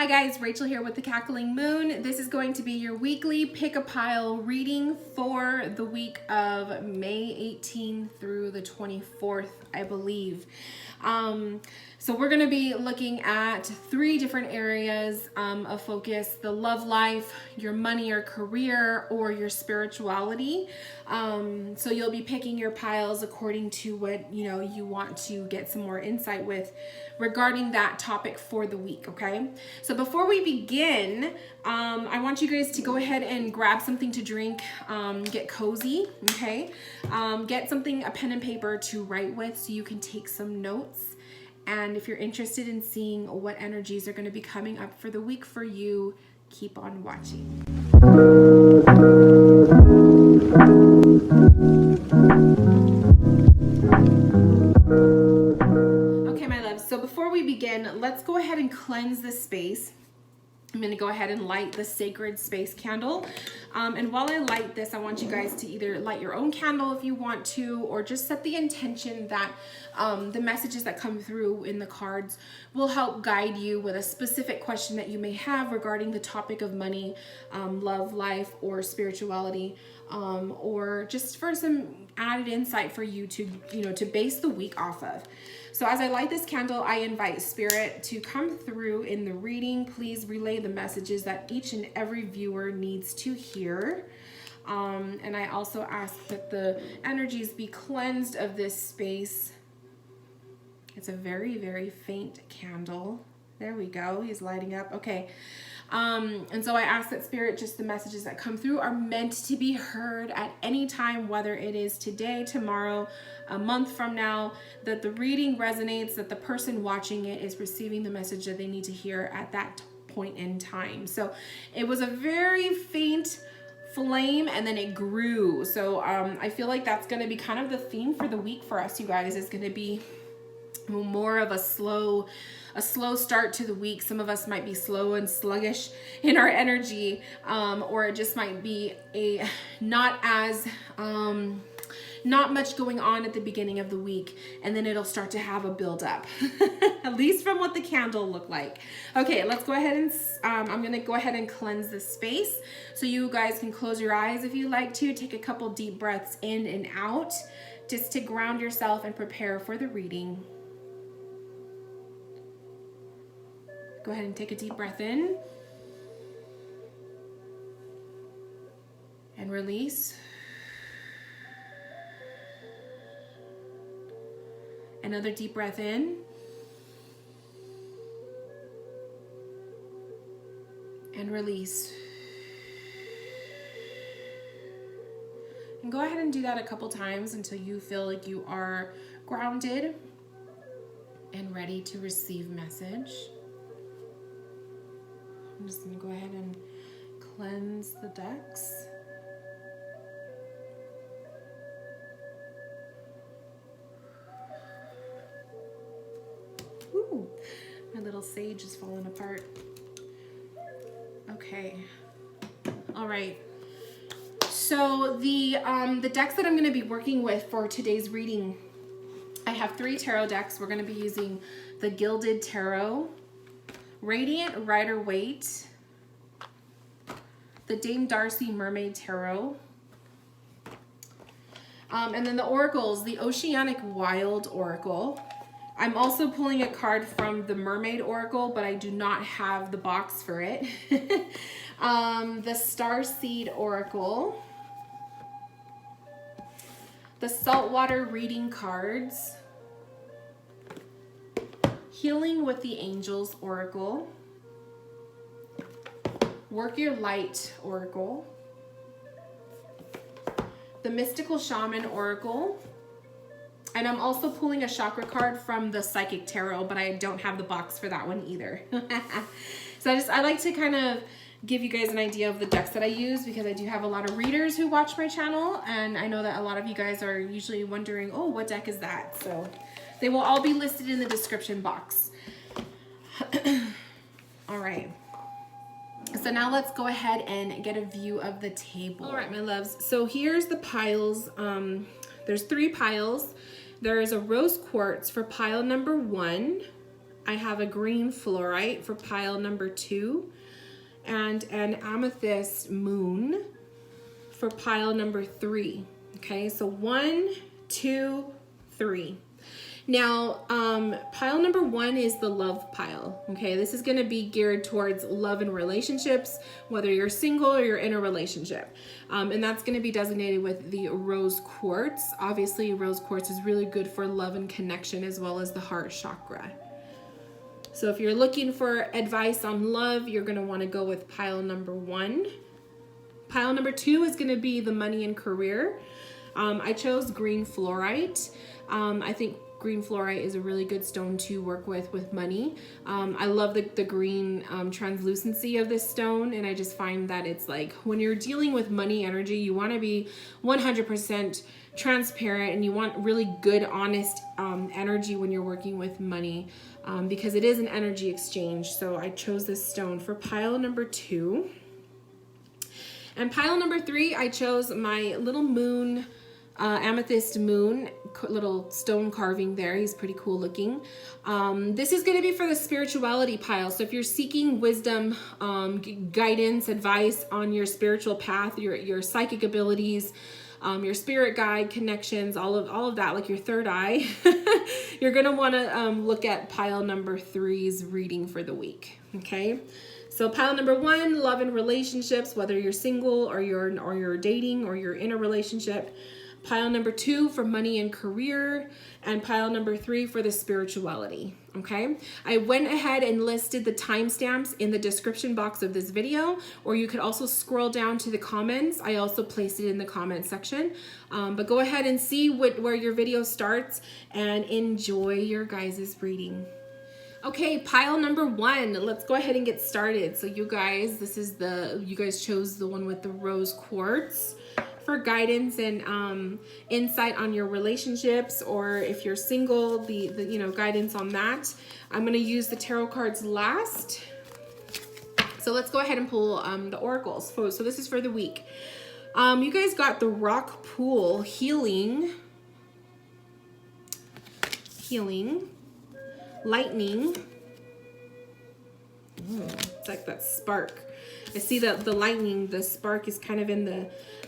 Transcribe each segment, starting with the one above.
Hi guys, Rachel here with the Cackling Moon. This is going to be your weekly pick-a-pile reading for the week of May 18th through the 24th, I believe. So we're going to be looking at 3 different areas of focus: the love life, your money or career, or your spirituality. So you'll be picking your piles according to what you want to get some more insight with regarding that topic for the week. Okay, so before we begin, I want you guys to go ahead and grab something to drink, get cozy. Okay, get something, a pen and paper to write with so you can take some notes. And if you're interested in seeing what energies are going to be coming up for the week for you, keep on watching. Okay, my loves, so before we begin, let's go ahead and cleanse this space. I'm going to go ahead and light the sacred space candle. And while I light this, I want you guys to either light your own candle if you want to, or just set the intention that the messages that come through in the cards will help guide you with a specific question that you may have regarding the topic of money, love, life, or spirituality, or just for some added insight for you to base the week off of. So as I light this candle, I invite Spirit to come through in the reading. Please relay the messages that each and every viewer needs to hear. And I also ask that the energies be cleansed of this space. It's a very, very faint candle. There we go. He's lighting up. Okay. And so I ask that Spirit, just the messages that come through are meant to be heard at any time, whether it is today, tomorrow, a month from now, that the reading resonates, that the person watching it is receiving the message that they need to hear at that point in time. So it was a very faint flame and then it grew. So I feel like that's going to be kind of the theme for the week for us, you guys. Is going to be more of a slow start to the week. Some of us might be slow and sluggish in our energy, or it just might be a not much going on at the beginning of the week, and then it'll start to have a build up, at least from what the candle looked like. Okay, let's go ahead and I'm gonna go ahead and cleanse this space, so you guys can close your eyes if you like to. Take a couple deep breaths in and out, just to ground yourself and prepare for the reading. Go ahead and take a deep breath in and release. Another deep breath in and release. And go ahead and do that a couple times until you feel like you are grounded and ready to receive message. I'm just going to go ahead and cleanse the decks. Ooh, my little sage is falling apart. Okay. All right. So the decks that I'm going to be working with for today's reading, I have 3 tarot decks. We're going to be using the Gilded Tarot, Radiant Rider Waite, the Dame Darcy Mermaid Tarot, and then the oracles, the Oceanic Wild Oracle. I'm also pulling a card from the Mermaid Oracle, but I do not have the box for it. The Starseed Oracle, the Saltwater reading cards, Healing with the Angels Oracle, Work Your Light Oracle, the Mystical Shaman Oracle, and I'm also pulling a chakra card from the Psychic Tarot, but I don't have the box for that one either. So I like to kind of give you guys an idea of the decks that I use, because I do have a lot of readers who watch my channel, and I know that a lot of you guys are usually wondering, oh, what deck is that? So they will all be listed in the description box. All right. So now let's go ahead and get a view of the table. All right, my loves. So here's the piles. There's 3 piles. There is a rose quartz for pile number 1. I have a green fluorite for pile number 2, and an amethyst moon for pile number 3. Okay, so 1, 2, 3. Now, pile number 1 is the love pile. Okay, this is going to be geared towards love and relationships, whether you're single or you're in a relationship. And that's going to be designated with the rose quartz. Obviously, rose quartz is really good for love and connection, as well as the heart chakra. So if you're looking for advice on love, you're going to want to go with pile number 1. Pile number 2 is going to be the money and career. I chose green fluorite. I think green fluorite is a really good stone to work with money. I love the green translucency of this stone, and I just find that it's like when you're dealing with money energy, you want to be 100% transparent, and you want really good, honest energy when you're working with money, because it is an energy exchange. So I chose this stone for pile number 2. And pile number 3, I chose my little moon, amethyst moon, little stone carving there. He's pretty cool looking. This is going to be for the spirituality pile. So if you're seeking wisdom, guidance, advice on your spiritual path, your psychic abilities, your spirit guide connections, all of that, like your third eye, you're going to want to look at pile number 3's reading for the week. Okay. So pile number 1, love and relationships, whether you're single or you're dating or you're in a relationship. Pile number 2 for money and career, and pile number 3 for the spirituality. Okay, I went ahead and listed the timestamps in the description box of this video, or you could also scroll down to the comments. I also placed it in the comment section, but go ahead and see where your video starts and enjoy your guys' reading. Okay, pile number 1, let's go ahead and get started. So you guys, you guys chose the one with the rose quartz for guidance and insight on your relationships, or if you're single, the guidance on that. I'm going to use the tarot cards last. So let's go ahead and pull the oracles. So this is for the week. You guys got the rock pool, healing, lightning. It's like that spark. I see that the lightning, the spark is kind of in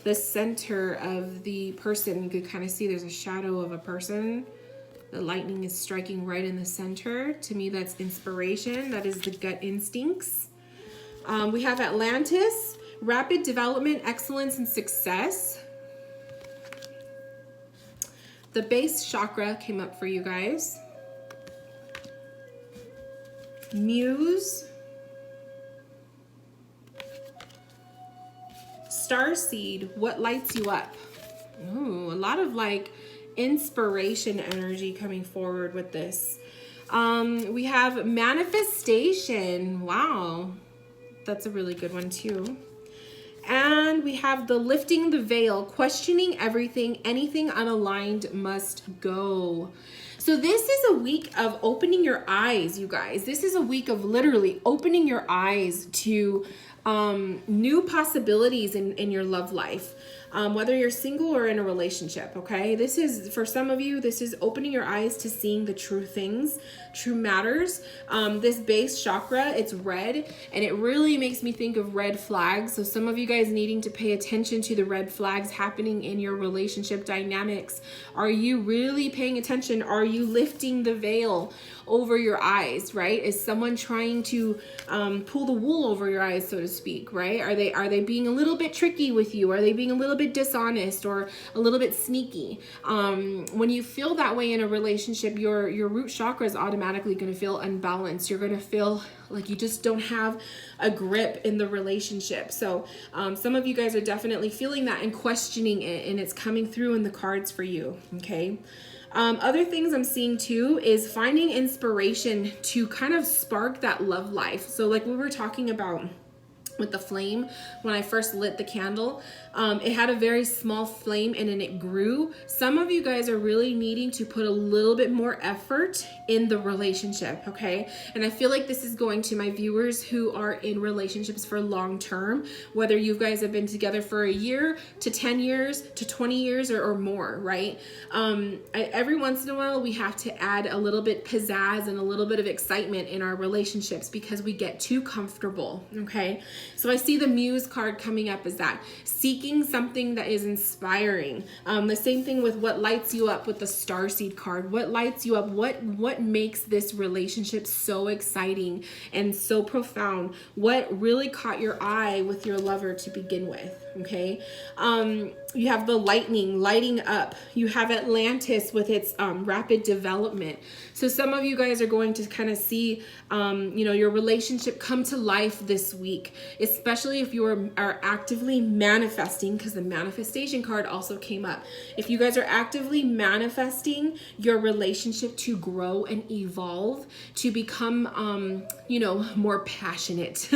the center of the person. You could kind of see there's a shadow of a person. The lightning is striking right in the center. To me, that's inspiration. That is the gut instincts. We have Atlantis, rapid development, excellence, and success. The base chakra came up for you guys. Muse, Starseed, what lights you up? Ooh, a lot of like inspiration energy coming forward with this. We have manifestation. Wow, that's a really good one too. And we have the lifting the veil, questioning everything, anything unaligned must go. So this is a week of opening your eyes, you guys. This is a week of literally opening your eyes to new possibilities in your love life, whether you're single or in a relationship, okay? This is, for some of you, this is opening your eyes to seeing the true things, true matters. This base chakra, it's red, and it really makes me think of red flags. So some of you guys needing to pay attention to the red flags happening in your relationship dynamics. Are you really paying attention? Are you lifting the veil over your eyes, right? Is someone trying to pull the wool over your eyes, so to speak, right? Are they being a little bit tricky with you? Are they being a little bit dishonest or a little bit sneaky? When you feel that way in a relationship, your root chakra is automatically going to feel unbalanced. You're going to feel like you just don't have a grip in the relationship. So some of you guys are definitely feeling that and questioning it, and it's coming through in the cards for you, okay? Other things I'm seeing too is finding inspiration to kind of spark that love life. So like we were talking about with the flame. When I first lit the candle, it had a very small flame and then it grew. Some of you guys are really needing to put a little bit more effort in the relationship, okay? And I feel like this is going to my viewers who are in relationships for long term, whether you guys have been together for a year to 10 years to 20 years or more, right? Every once in a while we have to add a little bit pizzazz and a little bit of excitement in our relationships because we get too comfortable, okay? So I see the Muse card coming up as that. Seeking something that is inspiring. The same thing with what lights you up with the Starseed card. What lights you up? What makes this relationship so exciting and so profound? What really caught your eye with your lover to begin with, okay? You have the lightning lighting up. You have Atlantis with its rapid development. So some of you guys are going to kind of see, your relationship come to life this week, especially if you are actively manifesting, because the manifestation card also came up. If you guys are actively manifesting your relationship to grow and evolve, to become, more passionate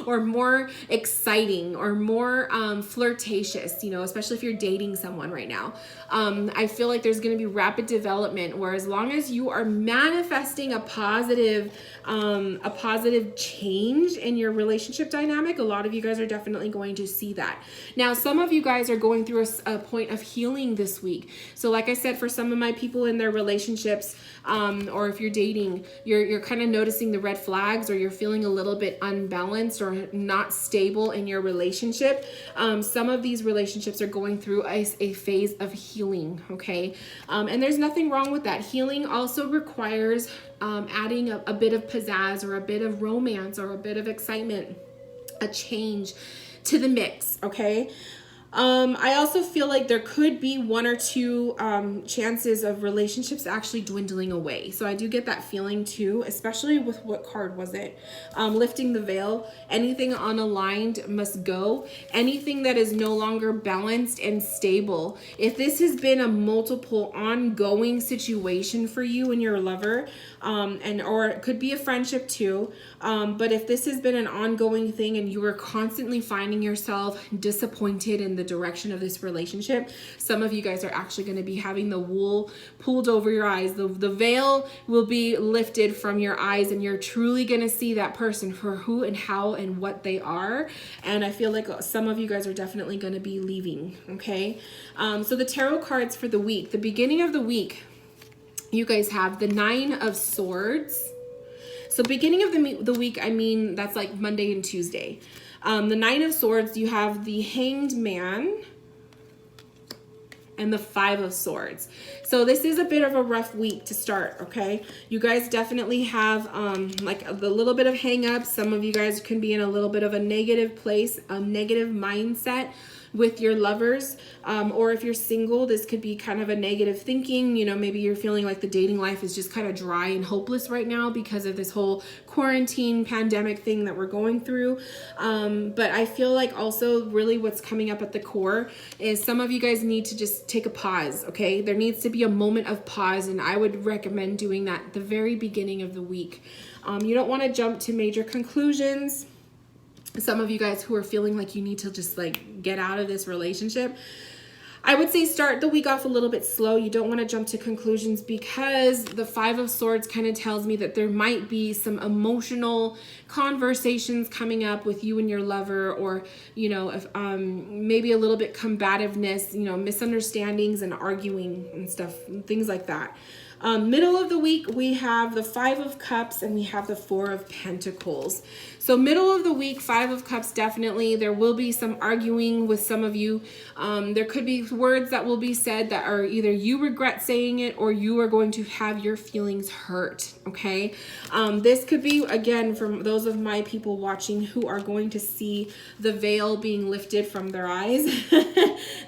or more exciting or more flirtatious, especially if you're dating someone right now. I feel like there's going to be rapid development where as long as you are manifesting a positive change in your relationship dynamic, a lot of you guys are definitely going to see that. Now, some of you guys are going through a point of healing this week. So like I said, for some of my people in their relationships, or if you're dating, you're kind of noticing the red flags, or you're feeling a little bit unbalanced or not stable in your relationship. Some of these relationships are going through a phase of healing, okay? And there's nothing wrong with that. Healing also requires adding a bit of pizzazz or a bit of romance or a bit of excitement, a change to the mix, okay? I also feel like there could be one or two chances of relationships actually dwindling away. So I do get that feeling too, especially with what card was it? Lifting the veil. Anything unaligned must go. Anything that is no longer balanced and stable. If this has been a multiple ongoing situation for you and your lover, or it could be a friendship too, but if this has been an ongoing thing and you are constantly finding yourself disappointed in the direction of this relationship, some of you guys are actually going to be having the wool pulled over your eyes. The veil will be lifted from your eyes, and you're truly going to see that person for who and how and what they are. And I feel like some of you guys are definitely going to be leaving, okay? So the tarot cards for the week, the beginning of the week, you guys have the 9 of Swords. So beginning of the week, I mean, that's like Monday and Tuesday. The 9 of Swords, you have the Hanged Man and the 5 of Swords. So this is a bit of a rough week to start, okay? You guys definitely have like the little bit of hang-ups. Some of you guys can be in a little bit of a negative place, a negative mindset with your lovers, or if you're single, this could be kind of a negative thinking. Maybe you're feeling like the dating life is just kind of dry and hopeless right now because of this whole quarantine pandemic thing that we're going through. But I feel like also really what's coming up at the core is some of you guys need to just take a pause, okay? There needs to be a moment of pause, and I would recommend doing that at the very beginning of the week. You don't want to jump to major conclusions. Some of you guys who are feeling like you need to just like get out of this relationship, I would say start the week off a little bit slow. You don't want to jump to conclusions because the 5 of Swords kind of tells me that there might be some emotional conversations coming up with you and your lover, or, if maybe a little bit combativeness, misunderstandings and arguing and stuff, things like that. Middle of the week, we have the 5 of Cups and we have the 4 of Pentacles. So middle of the week, 5 of Cups, definitely. There will be some arguing with some of you. There could be words that will be said that are either you regret saying it or you are going to have your feelings hurt, okay? This could be, again, from those of my people watching who are going to see the veil being lifted from their eyes.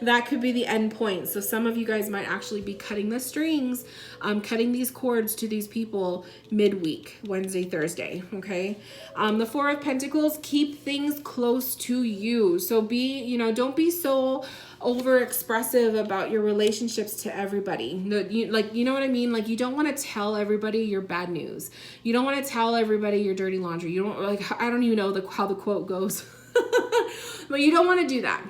That could be the end point. So some of you guys might actually be cutting the strings, cutting these cords to these people midweek, Wednesday, Thursday, okay? The Four of Pentacles, keep things close to you. So don't be so over expressive about your relationships to everybody. You know what I mean? Like, you don't want to tell everybody your bad news. You don't want to tell everybody your dirty laundry. You don't, like, I don't even know how the quote goes, but you don't want to do that.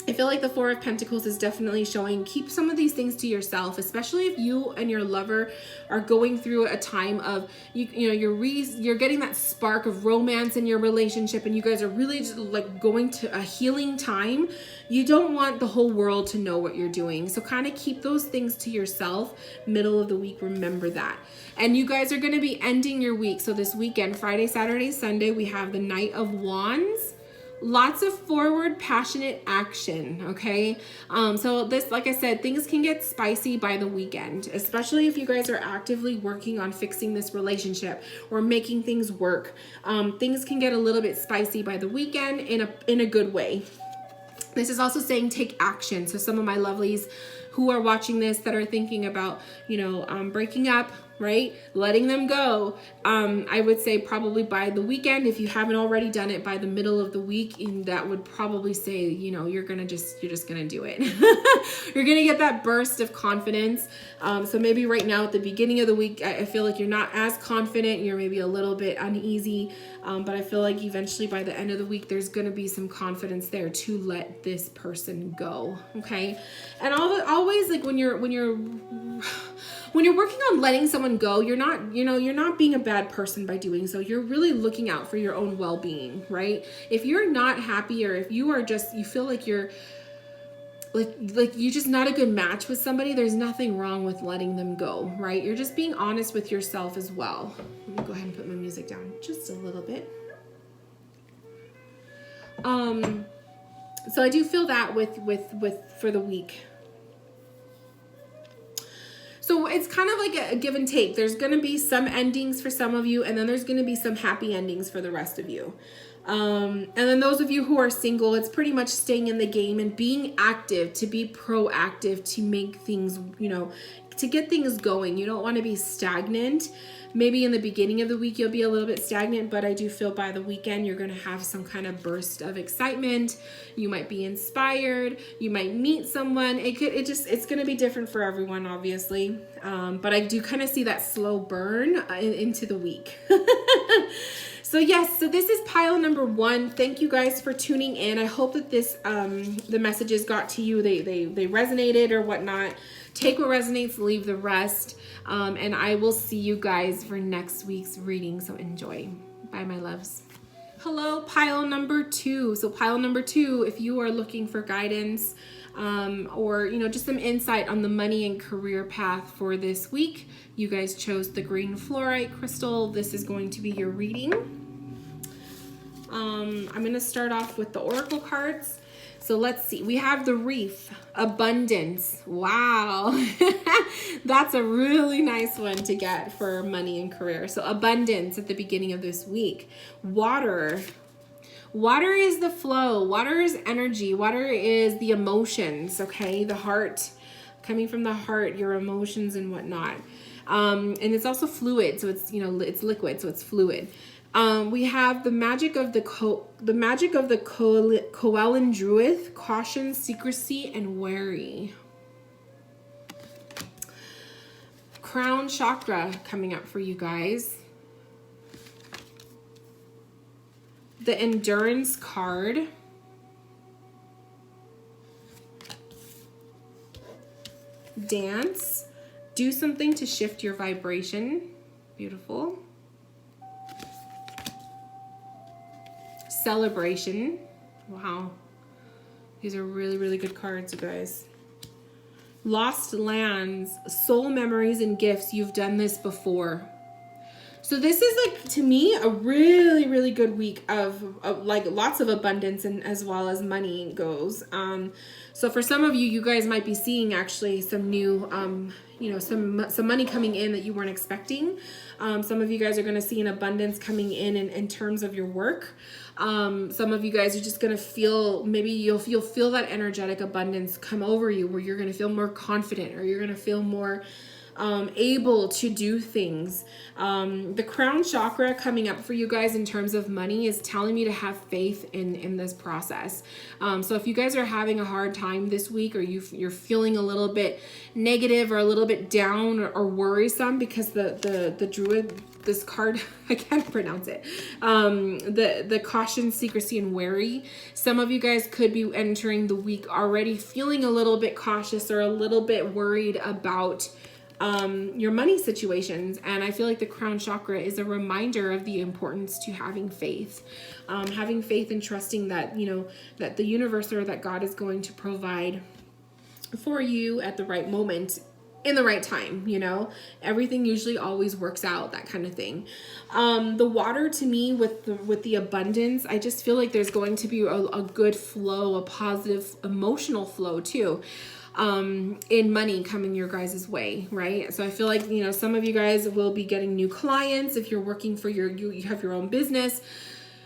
I feel like the Four of Pentacles is definitely showing keep some of these things to yourself, especially if you and your lover are going through a time of you're getting that spark of romance in your relationship, and you guys are really just like going to a healing time. You don't want the whole world to know what you're doing, so kind of keep those things to yourself. Middle of the week, remember that. And you guys are going to be ending your week. So this weekend, Friday, Saturday, Sunday, we have the Knight of Wands. Lots of forward, passionate action, okay? So this, like I said, things can get spicy by the weekend, especially if you guys are actively working on fixing this relationship or making things work. Things can get a little bit spicy by the weekend in a good way. This is also saying take action. So some of my lovelies who are watching this that are thinking about, breaking up, right? Letting them go. I would say probably by the weekend, if you haven't already done it by the middle of the week, and that would probably say, you're just gonna do it. You're gonna get that burst of confidence. So maybe right now at the beginning of the week, I feel like you're not as confident. You're maybe a little bit uneasy. But I feel like eventually by the end of the week, there's gonna be some confidence there to let this person go. Okay. And always like when you're working on letting someone go, you're not being a bad person by doing so. You're really looking out for your own well-being, right? If you're not happy, or if you feel like you're like you're just not a good match with somebody, there's nothing wrong with letting them go, right? You're just being honest with yourself as well. Let me go ahead and put my music down just a little bit. So I do feel that for the week. So it's kind of like a give and take. There's going to be some endings for some of you, and then there's going to be some happy endings for the rest of you. And then those of you who are single, it's pretty much staying in the game and being active, to be proactive, to make things, to get things going. You don't want to be stagnant. Maybe in the beginning of the week, you'll be a little bit stagnant, but I do feel by the weekend, you're going to have some kind of burst of excitement. You might be inspired. You might meet someone. It's going to be different for everyone, obviously. But I do kind of see that slow burn into the week. So yes, so this is pile number 1. Thank you guys for tuning in. I hope that the messages got to you. They resonated or whatnot. Take what resonates, leave the rest. And I will see you guys for next week's reading. So enjoy. Bye, my loves. Hello, pile number 2. So pile number 2, if you are looking for guidance, or just some insight on the money and career path for this week, you guys chose the green fluorite crystal. This is going to be your reading. I'm going to start off with the oracle cards. So let's see. We have the reef, abundance. Wow. That's a really nice one to get for money and career. So abundance at the beginning of this week. Water. Water is the flow. Water is energy. Water is the emotions, okay? The heart, coming from the heart, your emotions and whatnot. And it's also fluid, so it's, it's liquid, so it's fluid. We have the magic of the Coelen Druid, caution, secrecy, and wary. Crown chakra coming up for you guys. The endurance card. Dance. Do something to shift your vibration. Beautiful. Celebration. Wow. These are really, really good cards, you guys. Lost lands, soul memories and gifts. You've done this before. So this is, like, to me, a really, really good week of like lots of abundance, and as well as money goes. So for some of you, you guys might be seeing actually some new, some money coming in that you weren't expecting. Some of you guys are going to see an abundance coming in terms of your work. Some of you guys are just going to feel, maybe you'll feel that energetic abundance come over you, where you're going to feel more confident, or you're going to feel more able to do things. The crown chakra coming up for you guys in terms of money is telling me to have faith in this process. So if you guys are having a hard time this week, or you're feeling a little bit negative or a little bit down or worrisome because the druid, this card, I can't pronounce it, the caution, secrecy, and wary. Some of you guys could be entering the week already feeling a little bit cautious or a little bit worried about your money situations. And I feel like the crown chakra is a reminder of the importance to having faith and trusting that, you know, that the universe or that God is going to provide for you at the right moment, in the right time. You know, everything usually always works out, that kind of thing. The water, to me, with the abundance, I just feel like there's going to be a good flow, a positive emotional flow too, in money coming your guys' way, right? So I feel like, you know, some of you guys will be getting new clients. If you're working for you have your own business,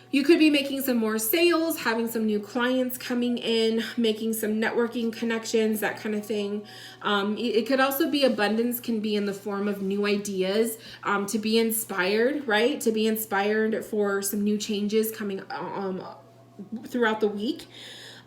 you could be making some more sales, having some new clients coming in, making some networking connections, that kind of thing. It could also be abundance, can be in the form of new ideas, to be inspired, right? To be inspired for some new changes coming throughout the week.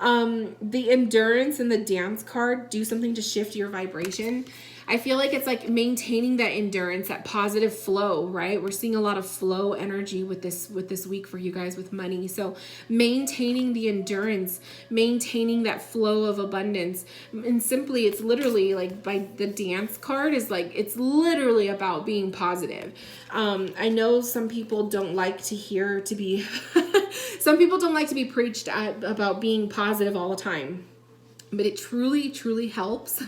The endurance and the dance card do something to shift your vibration. I feel like it's like maintaining that endurance, that positive flow, right? We're seeing a lot of flow energy with this week for you guys with money. So maintaining the endurance, maintaining that flow of abundance. And simply, it's literally like, by the dance card is like, it's literally about being positive. I know some people don't like to hear to be, some people don't like to be preached at about being positive all the time. But it truly, truly helps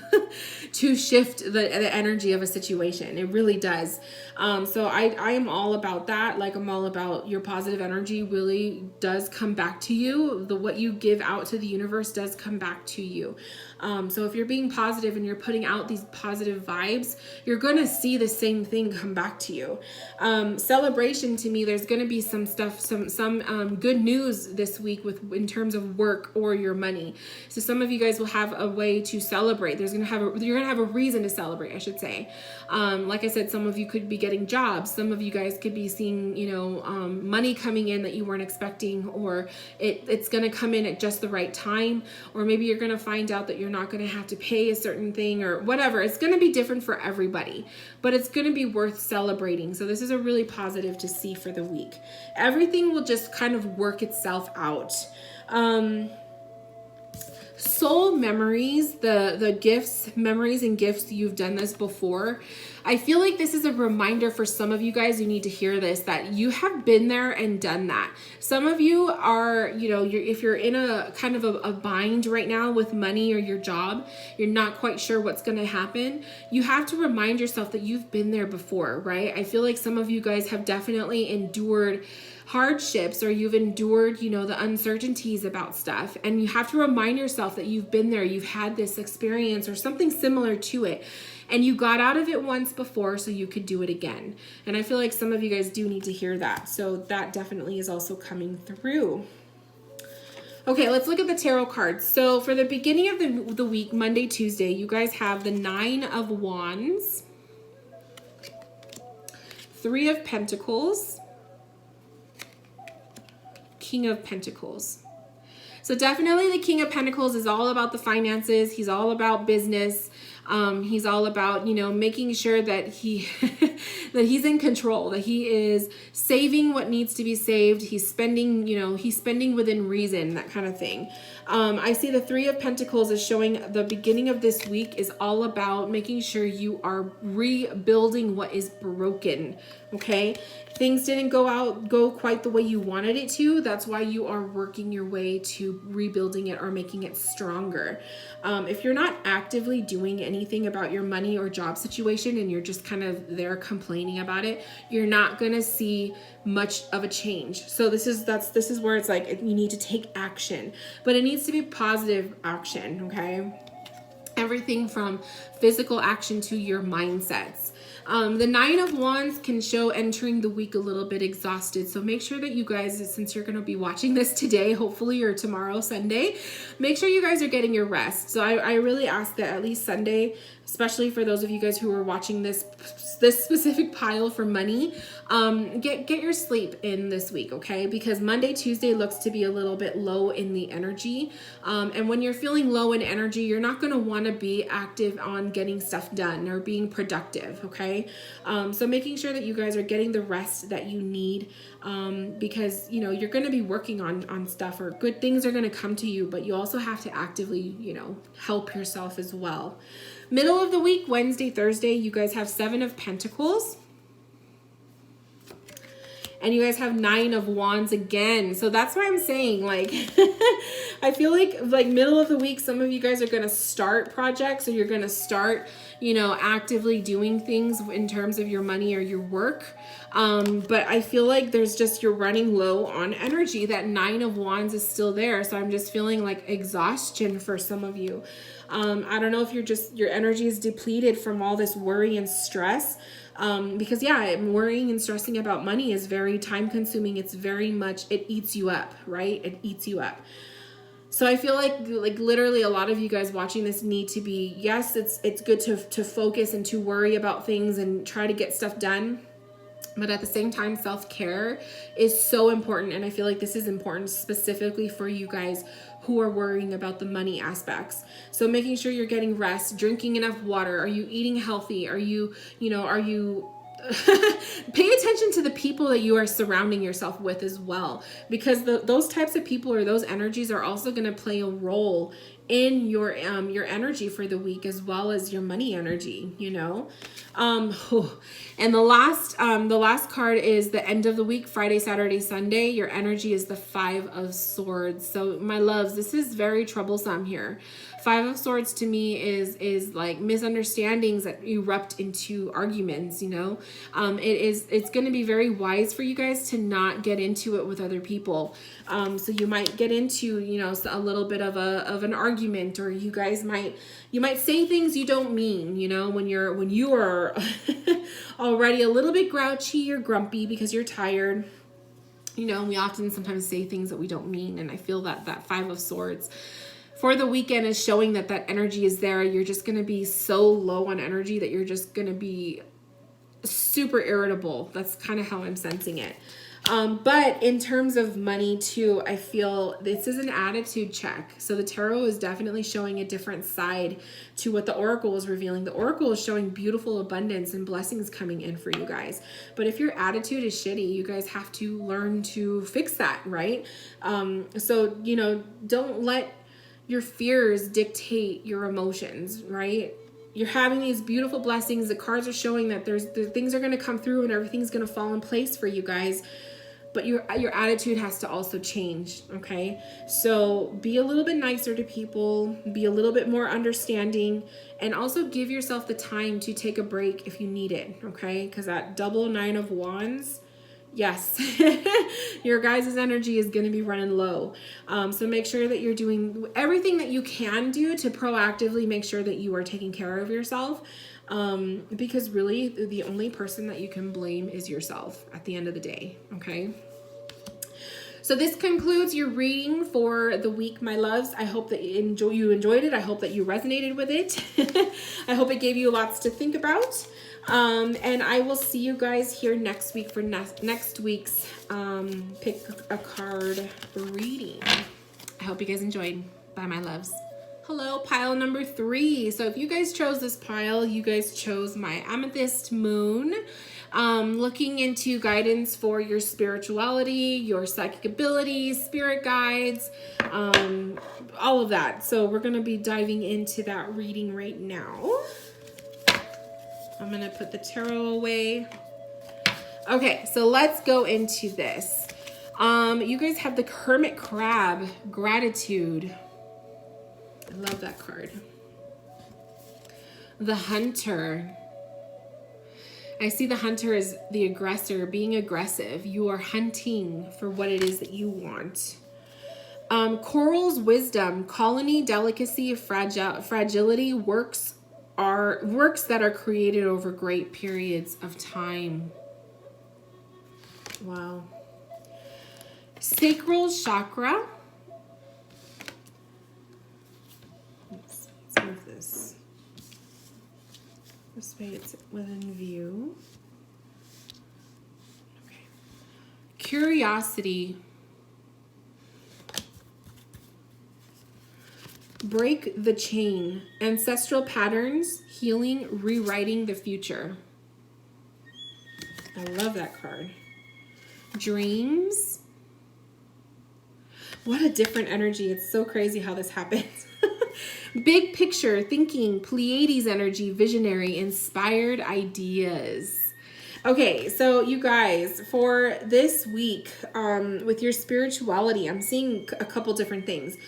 to shift the energy of a situation. It really does. So I am all about that. Like, I'm all about your positive energy really does come back to you. What you give out to the universe does come back to you. So if you're being positive and you're putting out these positive vibes, you're going to see the same thing come back to you. Celebration, to me, there's going to be some stuff, some good news this week in terms of work or your money. So some of you guys will have a way to celebrate. You're going to have a reason to celebrate, I should say. Like I said, some of you could be getting jobs. Some of you guys could be seeing, you know, money coming in that you weren't expecting, or it's going to come in at just the right time. Or maybe you're going to find out that you're not going to have to pay a certain thing or whatever. It's going to be different for everybody, but it's going to be worth celebrating. So this is a really positive to see for the week. Everything will just kind of work itself out. Soul memories, the gifts, memories and gifts, you've done this before. I feel like this is a reminder for some of you guys who need to hear this, that you have been there and done that. Some of you are, you know, if you're in a kind of a bind right now with money or your job, you're not quite sure what's going to happen. You have to remind yourself that you've been there before, right? I feel like some of you guys have definitely endured hardships, or you've endured, you know, the uncertainties about stuff, and you have to remind yourself that you've been there, you've had this experience or something similar to it, and you got out of it once before so you could do it again. And I feel like some of you guys do need to hear that, so that definitely is also coming through. Okay, let's look at the tarot cards. So for the beginning of the week, Monday, Tuesday, you guys have the 9 of Wands, 3 of Pentacles, King of Pentacles. So definitely the King of Pentacles is all about the finances. He's all about business. He's all about, you know, making sure that that he's in control, that he is saving what needs to be saved. He's spending, you know, he's spending within reason, that kind of thing. I see the 3 of Pentacles is showing the beginning of this week is all about making sure you are rebuilding what is broken. Okay, things didn't go quite the way you wanted it to. That's why you are working your way to rebuilding it or making it stronger. If you're not actively doing anything about your money or job situation and you're just kind of there complaining about it, you're not gonna see much of a change. So this is where it's like you need to take action, but it needs to be positive action. Okay, everything from physical action to your mindsets. The 9 of Wands can show entering the week a little bit exhausted. So make sure that you guys, since you're going to be watching this today, hopefully, or tomorrow, Sunday, make sure you guys are getting your rest. So I really ask that at least Sunday, especially for those of you guys who are watching this specific pile for money, get your sleep in this week, okay? Because Monday, Tuesday looks to be a little bit low in the energy. And when you're feeling low in energy, you're not going to want to be active on getting stuff done or being productive, okay? So making sure that you guys are getting the rest that you need, because, you know, you're going to be working on stuff, or good things are going to come to you, but you also have to actively, you know, help yourself as well. Middle of the week, Wednesday, Thursday, you guys have 7 of Pentacles. And you guys have 9 of Wands again. So that's why I'm saying, like, I feel like middle of the week, some of you guys are going to start projects, or you're going to start, you know, actively doing things in terms of your money or your work. But I feel like there's just, you're running low on energy. That 9 of Wands is still there. So I'm just feeling like exhaustion for some of you. I don't know if your energy is depleted from all this worry and stress. Because yeah, worrying and stressing about money is very time consuming. It's very much, it eats you up, right? It eats you up. So I feel like literally a lot of you guys watching this need to be, yes, it's good to focus and to worry about things and try to get stuff done. But at the same time, self-care is so important. And I feel like this is important specifically for you guys who are worrying about the money aspects. So making sure you're getting rest, drinking enough water. Are you eating healthy? Are you pay attention to the people that you are surrounding yourself with as well, because those types of people or those energies are also going to play a role in your energy for the week, as well as your money energy, you know. And the last card is the end of the week, Friday, Saturday, Sunday. Your energy is the 5 of Swords. So my loves, this is very troublesome here. 5 of Swords to me is like misunderstandings that erupt into arguments, you know. It's going to be very wise for you guys to not get into it with other people. So you might get into, you know, a little bit of an argument, or you guys might say things you don't mean, you know, when you are already a little bit grouchy or grumpy because you're tired. You know, we often sometimes say things that we don't mean, and I feel that 5 of Swords for the weekend is showing that energy is there. You're just going to be so low on energy that you're just going to be super irritable. That's kind of how I'm sensing it. But in terms of money too, I feel this is an attitude check. So the tarot is definitely showing a different side to what the oracle is revealing. The oracle is showing beautiful abundance and blessings coming in for you guys. But if your attitude is shitty, you guys have to learn to fix that, right? So, you know, don't let your fears dictate your emotions, right? You're having these beautiful blessings. The cards are showing that the things are going to come through and everything's going to fall in place for you guys. But your attitude has to also change, okay? So be a little bit nicer to people, be a little bit more understanding, and also give yourself the time to take a break if you need it, okay? Because that double 9 of Wands, yes, your guys' energy is going to be running low. So make sure that you're doing everything that you can do to proactively make sure that you are taking care of yourself. Because really the only person that you can blame is yourself at the end of the day. Okay. So this concludes your reading for the week, my loves. I hope that you enjoyed it. I hope that you resonated with it. I hope it gave you lots to think about. And I will see you guys here next week for next week's pick a card reading. I hope you guys enjoyed. Bye, my loves. Hello, pile number 3. So if you guys chose this pile, you guys chose my Amethyst Moon. Looking into guidance for your spirituality, your psychic abilities, spirit guides, all of that. So we're going to be diving into that reading right now. I'm going to put the tarot away. Okay, so let's go into this. You guys have the Hermit Crab, Gratitude. I love that card. The Hunter. I see the Hunter as the aggressor, being aggressive. You are hunting for what it is that you want. Coral's Wisdom, Colony, Delicacy, Fragility, works that are created over great periods of time. Wow. Sacral Chakra. Let's move this. This way it's within view. Okay. Curiosity. Break the chain. Ancestral patterns, healing, rewriting the future. I love that card. Dreams. What a different energy. It's so crazy how this happens. Big picture, thinking, Pleiades energy, visionary, inspired ideas. Okay, so you guys, for this week, with your spirituality, I'm seeing a couple different things.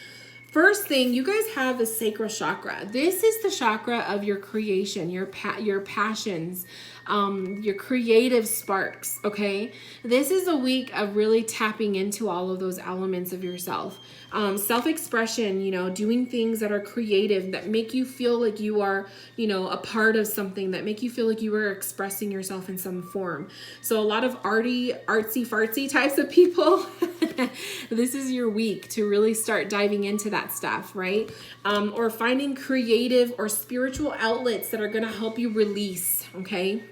First thing, you guys have the sacral chakra. This is the chakra of your creation, your passions, your creative sparks, okay? This is a week of really tapping into all of those elements of yourself. Self-expression, you know, doing things that are creative, that make you feel like you are, you know, a part of something, that make you feel like you are expressing yourself in some form. So a lot of artsy-fartsy types of people, this is your week to really start diving into that stuff, right? Or finding creative or spiritual outlets that are going to help you release, okay?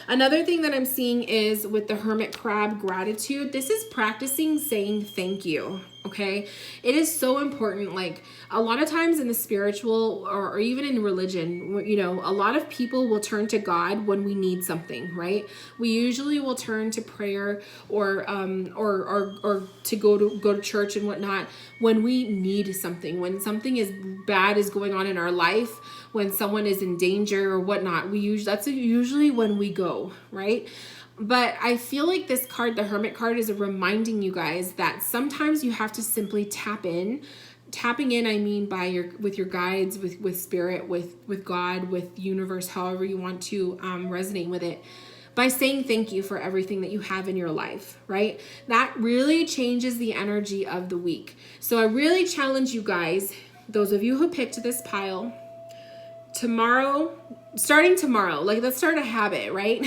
Another thing that I'm seeing is with the Hermit Crab gratitude, this is practicing saying thank you, okay? It is so important. Like a lot of times in the spiritual or even in religion, you know, a lot of people will turn to God when we need something, right? We usually will turn to prayer or to go to church and whatnot when we need something, when something bad is going on in our life, when someone is in danger or whatnot. That's usually when we go, right? But I feel like this card, the Hermit card, is reminding you guys that sometimes you have to simply tap in. Tapping in, I mean with your guides, with spirit, with God, with universe, however you want to resonate with it, by saying thank you for everything that you have in your life, right? That really changes the energy of the week. So I really challenge you guys, those of you who picked this pile, starting tomorrow, like let's start a habit, right?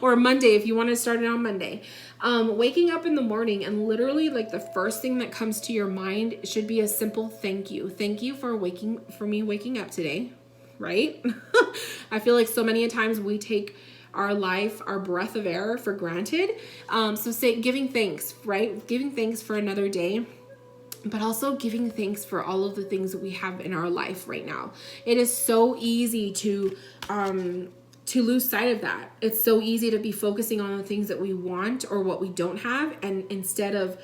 Or Monday if you want to start it on Monday. Waking up in the morning and literally like the first thing that comes to your mind should be a simple thank you. Thank you for me waking up today, right? I feel like so many times we take our life, our breath of air for granted. So giving thanks, right? Giving thanks for another day, but also giving thanks for all of the things that we have in our life right now. It is so easy to lose sight of that. It's so easy to be focusing on the things that we want or what we don't have, and instead of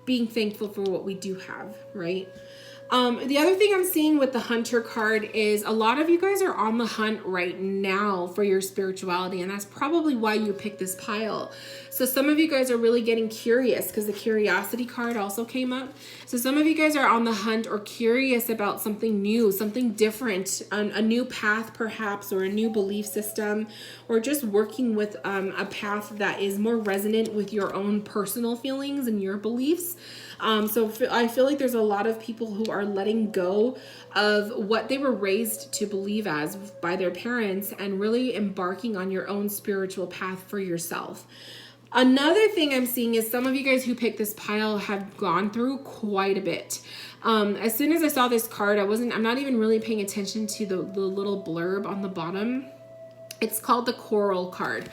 being thankful for what we do have, right? The other thing I'm seeing with the Hunter card is a lot of you guys are on the hunt right now for your spirituality, and that's probably why you picked this pile. So some of you guys are really getting curious because the Curiosity card also came up. So some of you guys are on the hunt or curious about something new, something different, a new path perhaps, or a new belief system, or just working with a path that is more resonant with your own personal feelings and your beliefs. So I feel like there's a lot of people who are letting go of what they were raised to believe as by their parents and really embarking on your own spiritual path for yourself. Another thing I'm seeing is some of you guys who picked this pile have gone through quite a bit. As soon as I saw this card, I'm not even really paying attention to the little blurb on the bottom. It's called the Coral card.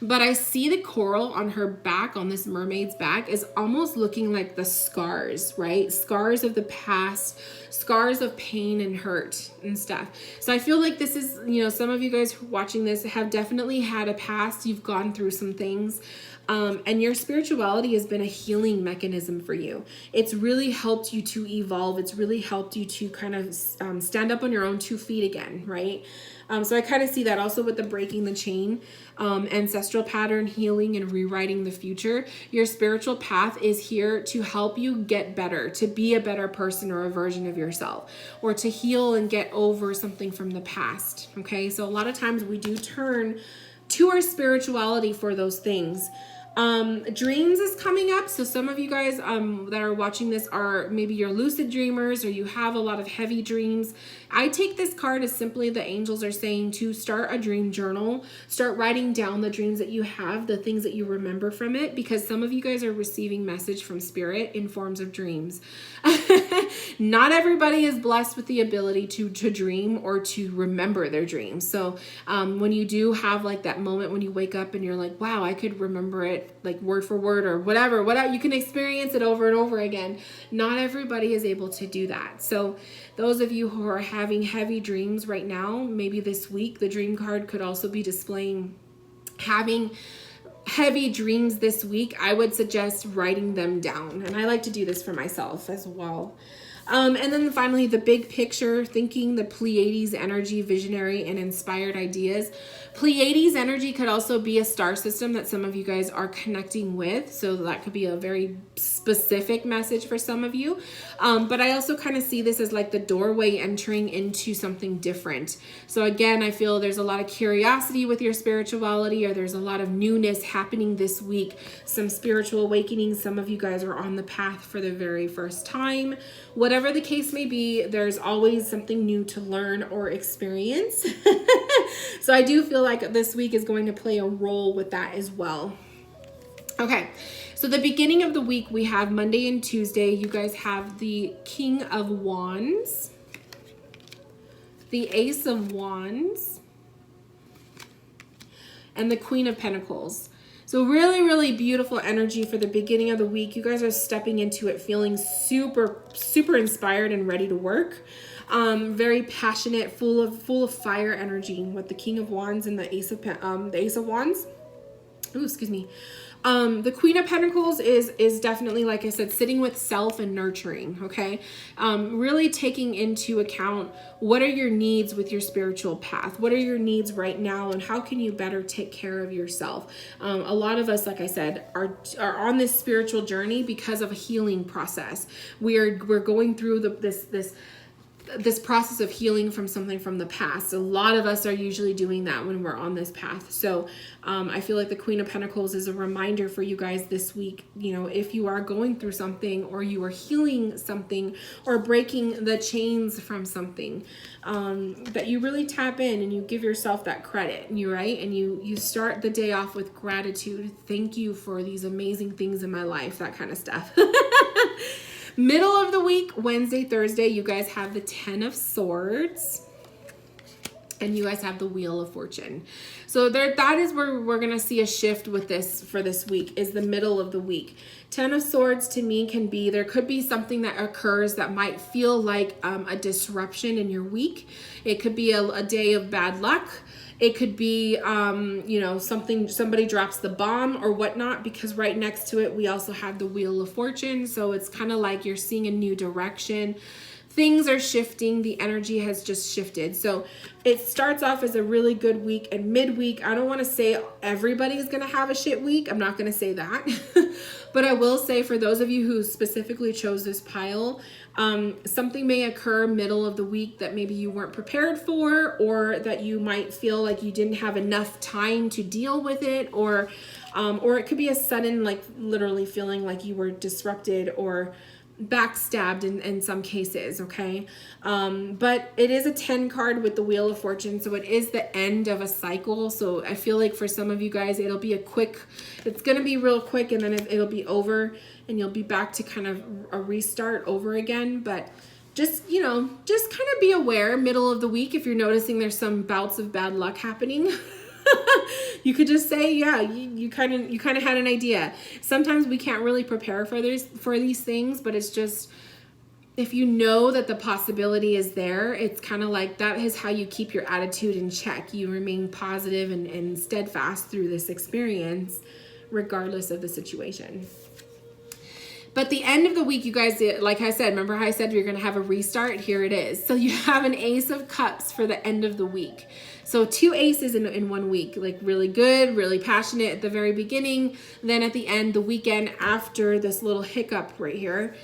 But I see the coral on her back, on this mermaid's back, is almost looking like the scars, right? Scars of the past, scars of pain and hurt and stuff. So I feel like this is, you know, some of you guys watching this have definitely had a past. You've gone through some things. And your spirituality has been a healing mechanism for you. It's really helped you to evolve. It's really helped you to kind of stand up on your own 2 feet again, right? So I kind of see that also with the breaking the chain, ancestral pattern, healing, and rewriting the future. Your spiritual path is here to help you get better, to be a better person or a version of yourself, or to heal and get over something from the past, okay? So a lot of times we do turn to our spirituality for those things. Dreams is coming up. So some of you guys that are watching this are maybe you're lucid dreamers, or you have a lot of heavy dreams. I take this card as simply the angels are saying to start a dream journal, start writing down the dreams that you have, the things that you remember from it, because some of you guys are receiving message from spirit in forms of dreams. Not everybody is blessed with the ability to dream or to remember their dreams. So when you do have like that moment when you wake up and you're like, wow, I could remember it like word for word or whatever, you can experience it over and over again. Not everybody is able to do that. So those of you who are having heavy dreams right now, maybe this week, the dream card could also be displaying having heavy dreams this week. I would suggest writing them down. And I like to do this for myself as well. And then finally, the big picture, thinking the Pleiades energy, visionary and inspired ideas. Pleiades energy could also be a star system that some of you guys are connecting with. So that could be a very specific message for some of you. But I also kind of see this as like the doorway entering into something different. So again, I feel there's a lot of curiosity with your spirituality, or there's a lot of newness happening this week. Some spiritual awakening. Some of you guys are on the path for the very first time. Whatever the case may be, there's always something new to learn or experience. So I do feel like this week is going to play a role with that as well. Okay, so the beginning of the week, we have Monday and Tuesday. You guys have the King of Wands, the Ace of Wands, and the Queen of Pentacles. So really, really beautiful energy for the beginning of the week. You guys are stepping into it feeling super, super inspired and ready to work. Very passionate, full of fire energy with the King of Wands and the Ace of Wands. Ooh, excuse me. The Queen of Pentacles is definitely, like I said, sitting with self and nurturing, okay? Really taking into account what are your needs with your spiritual path? What are your needs right now, and how can you better take care of yourself? A lot of us, like I said, are on this spiritual journey because of a healing process. We're going through this process of healing from something from the past. A lot of us are usually doing that when we're on this path. So I feel like the Queen of Pentacles is a reminder for you guys this week, you know, if you are going through something, or you are healing something, or breaking the chains from something, that you really tap in and you give yourself that credit, and you start the day off with gratitude. Thank you for these amazing things in my life, that kind of stuff. Middle of the week, Wednesday, Thursday, you guys have the Ten of Swords, and you guys have the Wheel of Fortune. So that is where we're going to see a shift with this for this week, is the middle of the week. Ten of Swords to me there could be something that occurs that might feel like a disruption in your week. It could be a day of bad luck. It could be, somebody drops the bomb or whatnot, because right next to it, we also have the Wheel of Fortune. So it's kind of like you're seeing a new direction. Things are shifting. The energy has just shifted. So it starts off as a really good week, and midweek, I don't want to say everybody's going to have a shit week. I'm not going to say that. But I will say, for those of you who specifically chose this pile, something may occur middle of the week that maybe you weren't prepared for, or that you might feel like you didn't have enough time to deal with it, or it could be a sudden, like literally feeling like you were disrupted or backstabbed in some cases, okay? But it is a 10 card with the Wheel of Fortune, so it is the end of a cycle. So I feel like for some of you guys, it'll be it's gonna be real quick, and then it'll be over, and you'll be back to kind of a restart over again. But just kind of be aware middle of the week if you're noticing there's some bouts of bad luck happening. You could just say, yeah, you kind of had an idea. Sometimes we can't really prepare for these things, but it's just, if you know that the possibility is there, it's kind of like that is how you keep your attitude in check. You remain positive and steadfast through this experience, regardless of the situation. But the end of the week, you guys, like I said, remember how I said you're going to have a restart? Here it is. So you have an Ace of Cups for the end of the week. So 2 aces in 1 week, like really good, really passionate at the very beginning. Then at the end, the weekend after this little hiccup right here,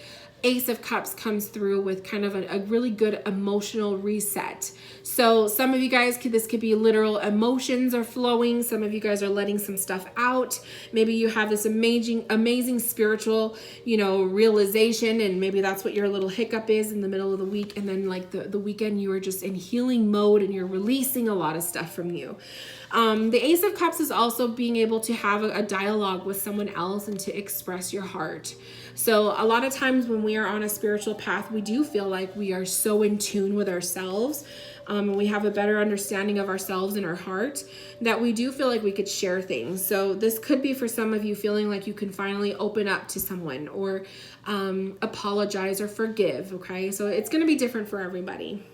Ace of Cups comes through with kind of a really good emotional reset. So some of you guys, this could be literal emotions are flowing. Some of you guys are letting some stuff out. Maybe you have this amazing spiritual, you know, realization, and maybe that's what your little hiccup is in the middle of the week. And then like the weekend, you are just in healing mode and you're releasing a lot of stuff from you. The Ace of Cups is also being able to have a dialogue with someone else and to express your heart. So a lot of times when we are on a spiritual path, we do feel like we are so in tune with ourselves, and we have a better understanding of ourselves and our heart, that we do feel like we could share things. So this could be for some of you feeling like you can finally open up to someone or apologize or forgive, okay? So it's going to be different for everybody.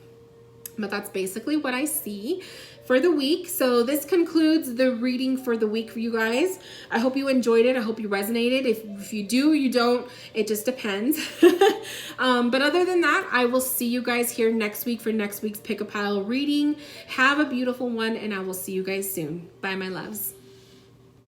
But that's basically what I see for the week. So this concludes the reading for the week for you guys. I hope you enjoyed it. I hope you resonated. If you do, you don't, it just depends. But other than that, I will see you guys here next week for next week's Pick a Pile reading. Have a beautiful one, and I will see you guys soon. Bye, my loves.